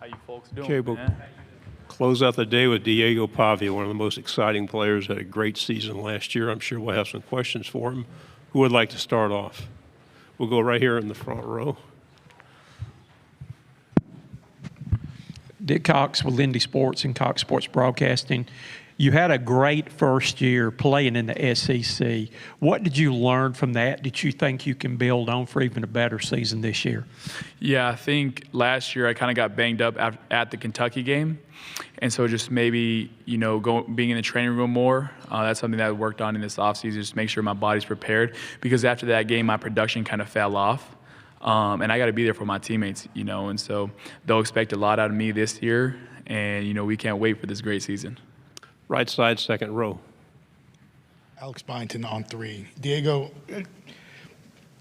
you folks doing, Okay, we'll man? close out the day with Diego Pavia, one of the most exciting players. Had a great season last year. I'm sure we'll have some questions for him. Who would like to start off? We'll go right here in the front row. Dick Cox with Lindy Sports and Cox Sports Broadcasting. You had a great first year playing in the SEC. What did you learn from that? Did you think you can build on for even a better season this year? Yeah, I think last year I kind of got banged up at the Kentucky game. And so just maybe, being in the training room more, that's something that I worked on in this offseason, just make sure my body's prepared. Because after that game, my production kind of fell off. And I got to be there for my teammates, and so they'll expect a lot out of me this year. And, we can't wait for this great season. Right side, second row. Alex Byington on 3. Diego,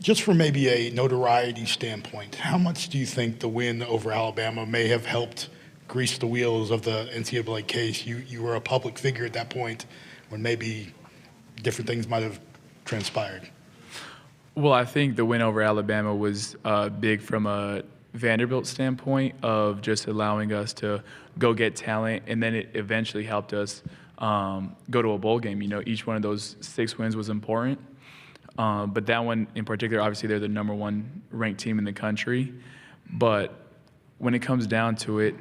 just from maybe a notoriety standpoint, how much do you think the win over Alabama may have helped grease the wheels of the NCAA case? You were a public figure at that point when maybe different things might have transpired. Well, I think the win over Alabama was big from a Vanderbilt standpoint of just allowing us to go get talent, and then it eventually helped us go to a bowl game. Each one of those 6 wins was important, but that one in particular, obviously they're the #1 ranked team in the country, but when it comes down to it,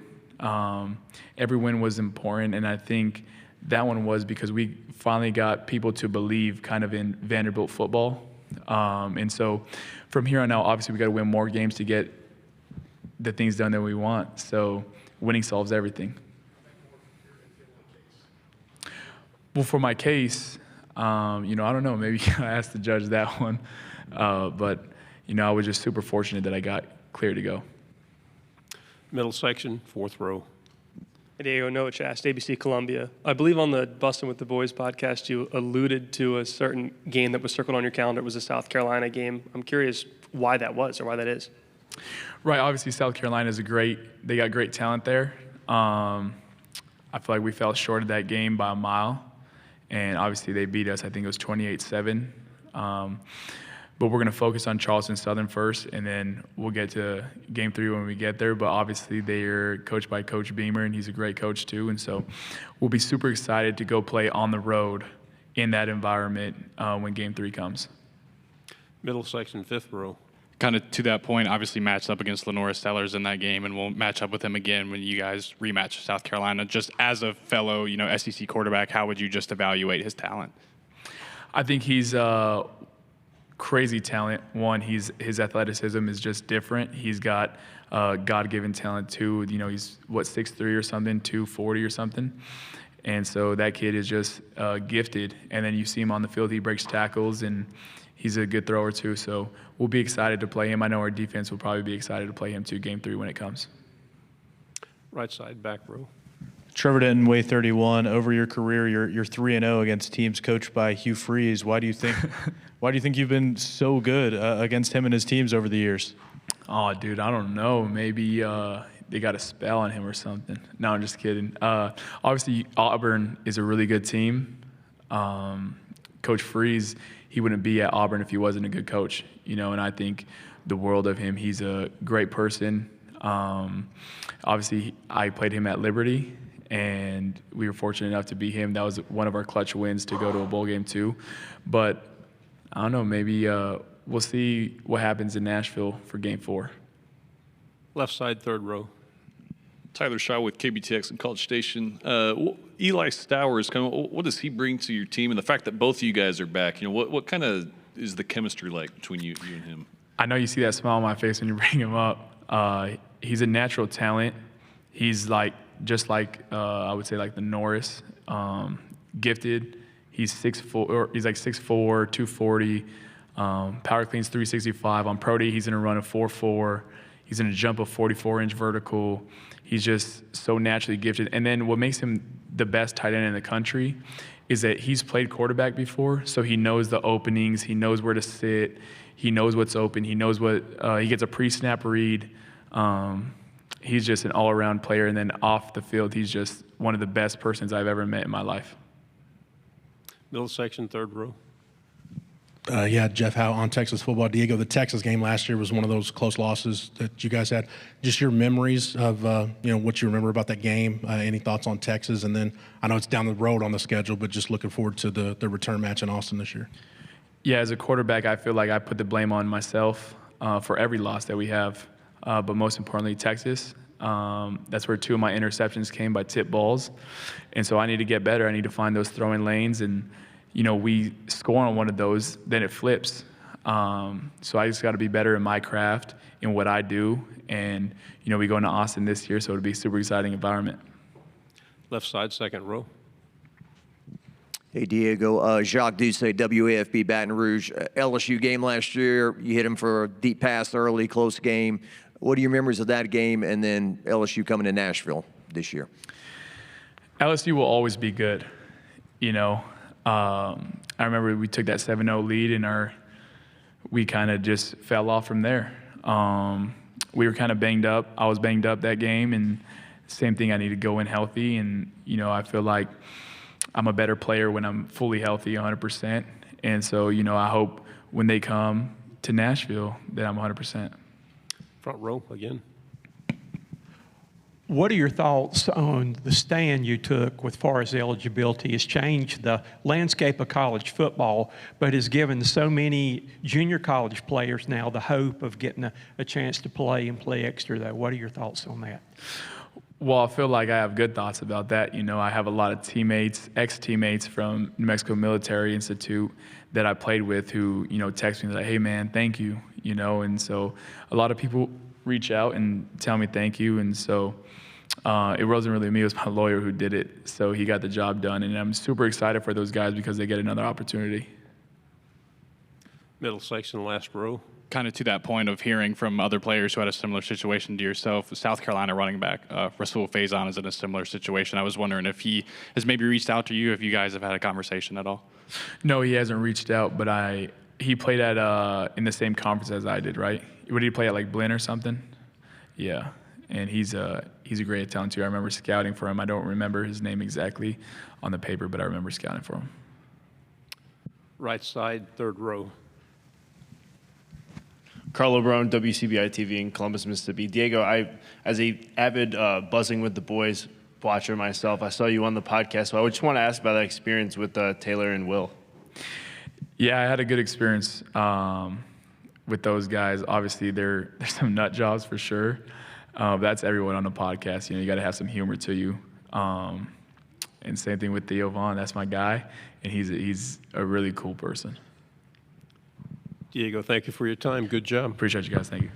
every win was important, and I think that one was because we finally got people to believe kind of in Vanderbilt football. And so from here on out, obviously we got to win more games to get the things done that we want. So winning solves everything. Well, for my case, I don't know. Maybe I asked the judge that one. But, I was just super fortunate that I got clear to go. Middle section, fourth row. Diego, Noah Chast, ABC Columbia. I believe on the Bustin' with the Boys podcast, you alluded to a certain game that was circled on your calendar. It was a South Carolina game. I'm curious why that was or why that is. Right. Obviously, South Carolina is they got great talent there. I feel like we fell short of that game by a mile. And obviously, they beat us. I think it was 28-7. But we're going to focus on Charleston Southern first, and then we'll get to Game 3 when we get there. But obviously, they're coached by Coach Beamer, and he's a great coach too. And so we'll be super excited to go play on the road in that environment when Game 3 comes. Middle section, fifth row. Kind of to that point, obviously matched up against Lenora Stellars in that game, and we'll match up with them again when you guys rematch South Carolina. Just as a fellow, SEC quarterback, how would you just evaluate his talent? I think he's crazy talent. One, his athleticism is just different. He's got God-given talent too. He's 6'3" or something, 240 or something. And so that kid is just gifted. And then you see him on the field, he breaks tackles, and he's a good thrower too. So we'll be excited to play him. I know our defense will probably be excited to play him too, Game 3 when it comes. Right side, back row. Trevor Denton, Way 31. Over your career, you're 3-0 against teams coached by Hugh Freeze. Why do you think you've been so good against him and his teams over the years? Oh, dude, I don't know. Maybe they got a spell on him or something. No, I'm just kidding. Obviously, Auburn is a really good team. Coach Freeze, he wouldn't be at Auburn if he wasn't a good coach, and I think the world of him. He's a great person. Obviously, I played him at Liberty, and we were fortunate enough to beat him. That was one of our clutch wins to go to a bowl game too. But I don't know, maybe we'll see what happens in Nashville for Game 4. Left side, third row. Tyler Shaw with KBTX and College Station. Eli Stowers, what does he bring to your team? And the fact that both of you guys are back, what kind of is the chemistry like between you and him? I know you see that smile on my face when you bring him up. He's a natural talent. He's just like I would say like the Norris, gifted. He's 6'4", he's like 6'4", 240. Power cleans 365. On Pro Day, he's gonna run a 4.4. He's gonna jump a 44-inch vertical. He's just so naturally gifted. And then what makes him the best tight end in the country is that he's played quarterback before, so he knows the openings, he knows where to sit, he knows what's open, he knows what he gets a pre-snap read. He's just an all-around player, and then off the field, he's just one of the best persons I've ever met in my life. Middle section, third row. Yeah, Jeff Howe on Texas football. Diego, the Texas game last year was one of those close losses that you guys had. Just your memories of what you remember about that game. Any thoughts on Texas? And then I know it's down the road on the schedule, but just looking forward to the return match in Austin this year. Yeah, as a quarterback, I feel like I put the blame on myself for every loss that we have, but most importantly, Texas. That's where 2 of my interceptions came by tip balls, and so I need to get better. I need to find those throwing lanes, and we score on one of those, then it flips. So I just got to be better in my craft, in what I do, and we go into Austin this year, so it'll be a super exciting environment. Left side, second row. Hey, Diego. Jacques Doucet, WAFB Baton Rouge. LSU game last year, you hit him for a deep pass early, close game. What are your memories of that game, and then LSU coming to Nashville this year? LSU will always be good. I remember we took that 7-0 lead, and we kind of just fell off from there. We were kind of banged up. I was banged up that game, and same thing, I need to go in healthy, and I feel like I'm a better player when I'm fully healthy 100%. And so, I hope when they come to Nashville that I'm 100%. Front row again. What are your thoughts on the stand you took with far as eligibility? Has changed the landscape of college football, but has given so many junior college players now the hope of getting a chance to play and play extra, though. What are your thoughts on that? Well, I feel like I have good thoughts about that. I have a lot of teammates, ex-teammates from New Mexico Military Institute that I played with who, text me like, hey, man, thank you, and so a lot of people reach out and tell me thank you, and so it wasn't really me, it was my lawyer who did it, so he got the job done, and I'm super excited for those guys because they get another opportunity. Middle section, last row. Kind of to that point of hearing from other players who had a similar situation to yourself, South Carolina running back Rasul Faison is in a similar situation. I was wondering if he has maybe reached out to you, if you guys have had a conversation at all. No, he hasn't reached out, but he played at in the same conference as I did, right? What did he play at, like Blinn or something? Yeah, and he's a great talent too. I remember scouting for him. I don't remember his name exactly on the paper, but I remember scouting for him. Right side, third row. Carlo Brown, WCBI TV in Columbus, Mississippi. Diego, as a avid Buzzing with the Boys watcher myself, I saw you on the podcast, so I just want to ask about that experience with Taylor and Will. Yeah, I had a good experience with those guys. Obviously, there's some nut jobs for sure. That's everyone on the podcast. You got to have some humor to you. And same thing with Theo Vaughn. That's my guy, and he's a really cool person. Diego, thank you for your time. Good job. Appreciate you guys. Thank you.